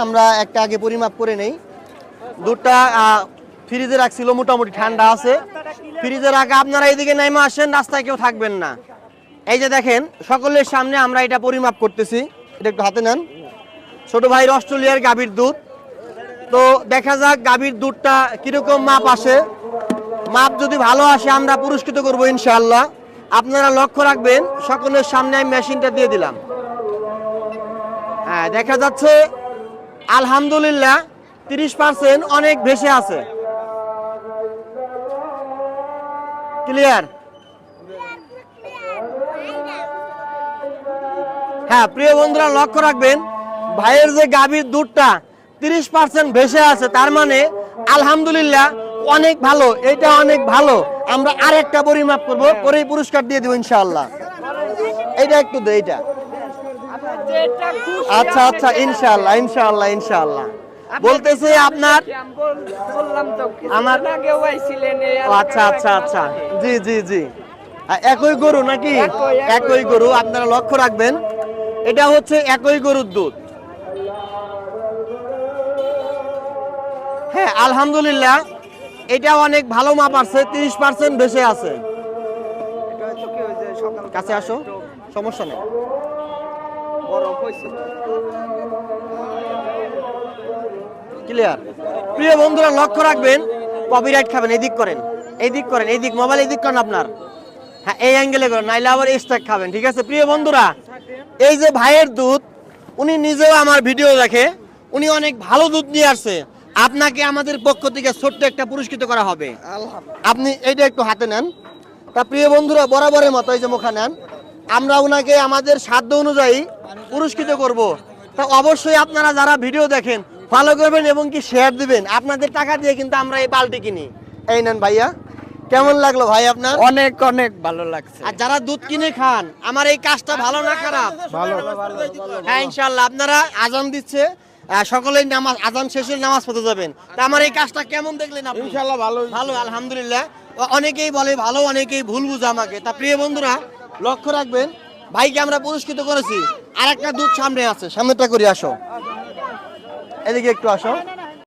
আমরা একটা আগে পরিমাপ করে নেই। দুধটা ফ্রিজে রাখছিল, মোটামুটি ঠান্ডা আছে। ফ্রিজে রাখা, আপনারা এইদিকে নেমে আসেন, রাস্তায় কেউ থাকবেন না। এই যে দেখেন, সকলের সামনে আমরা এটা পরিমাপ করতেছি। এটা একটু হাতে নেন। ছোট ভাইয়ের অস্ট্রেলিয়ার গাভীর দুধ। তো দেখা যাক গাভীর দুধটা কিরকম মাপ আসে। মাপ যদি ভালো আসে আমরা পুরস্কৃত করবো ইনশাআল্লাহ। আপনারা লক্ষ্য রাখবেন, সকলের সামনে আমি মেশিনটা দিয়ে দিলাম। হ্যাঁ, দেখা যাচ্ছে আলহামদুলিল্লাহ 30% অনেক বেশি আছে। ক্লিয়ার? হ্যাঁ প্রিয় বন্ধুরা, লক্ষ্য রাখবেন ভাইয়ের যে গাভীর দুধটা 30% ভেসে আছে, তার মানে আলহামদুলিল্লাহ অনেক ভালো। এটা অনেক ভালো। আমরা আরেকটা পরিমাপ করব, পরেই পুরস্কার দিয়ে দেব ইনশাআল্লাহ। এটা একটু দে, এটা। আচ্ছা আচ্ছা, ইনশাআল্লাহ ইনশাআল্লাহ ইনশাআল্লাহ। বলতেছে আপনার আমার আচ্ছা আচ্ছা আচ্ছা, জি জি জি, একই গরু নাকি? একই গরু। আপনারা লক্ষ্য রাখবেন, এটা হচ্ছে একই গরুর দুধ। হ্যাঁ আলহামদুলিল্লাহ এটা অনেক ভালো মাপ আছে, 30% বেশি আছে। কাছে আসো, সমস্যা নেই। ক্লিয়ার? প্রিয় বন্ধুরা লক্ষ্য রাখবেন, কপিরাইট খাবেন। এদিক করেন, এদিক করেন, এদিক মোবাইল এদিক করেন আপনার। হ্যাঁ এই অ্যাঙ্গেলে করেন, নাইলে আবার স্ট্যাক খাবেন। ঠিক আছে প্রিয় বন্ধুরা, এই যে ভাইয়ের দুধ, উনি নিজেও আমার ভিডিও দেখে, উনি অনেক ভালো দুধ নিয়ে আসছে। আপনাকে আমাদের পক্ষ থেকে ছোট্ট একটা পুরস্কৃত করা হবে। আপনি এইটা একটু হাতে নেন। তা প্রিয় বন্ধুরা, বরাবরের মতো এই যে মুখা নেন, আমরা ওনাকে আমাদের সাধ্য অনুযায়ী পুরস্কৃত করব। তা অবশ্যই আপনারা যারা ভিডিও দেখেন ফলো করবেন এবং কি শেয়ার দিবেন। আপনাদের টাকা দিয়ে কিন্তু আমরা এই বালতি কিনি। এই নেন ভাইয়া, কেমন লাগলো ভাই আপনার? অনেক অনেক ভালো লাগছে। আর যারা দুধ কিনে খান, আমার এই কাজটা ভালো না খারাপ? ভালো। হ্যাঁ ইনশাআল্লাহ। আপনারা আজান দিচ্ছে, সকলেই নামাজ, আজান শেষে নামাজ পড়তে যাবেন। তা আমার এই কাজটা কেমন দেখলেন আপনি? ইনশাআল্লাহ ভালো। ভালো আলহামদুলিল্লাহ। অনেকেই বলে ভালো, অনেকেই ভুল বুঝে আমাকে। তা প্রিয় বন্ধুরা লক্ষ্য রাখবেন, ভাইকে আমরা পুরস্কৃত করেছি। আর একটা দুধ সামনে আছে, সামনেটা করে আসো, এদিকে একটু আসো।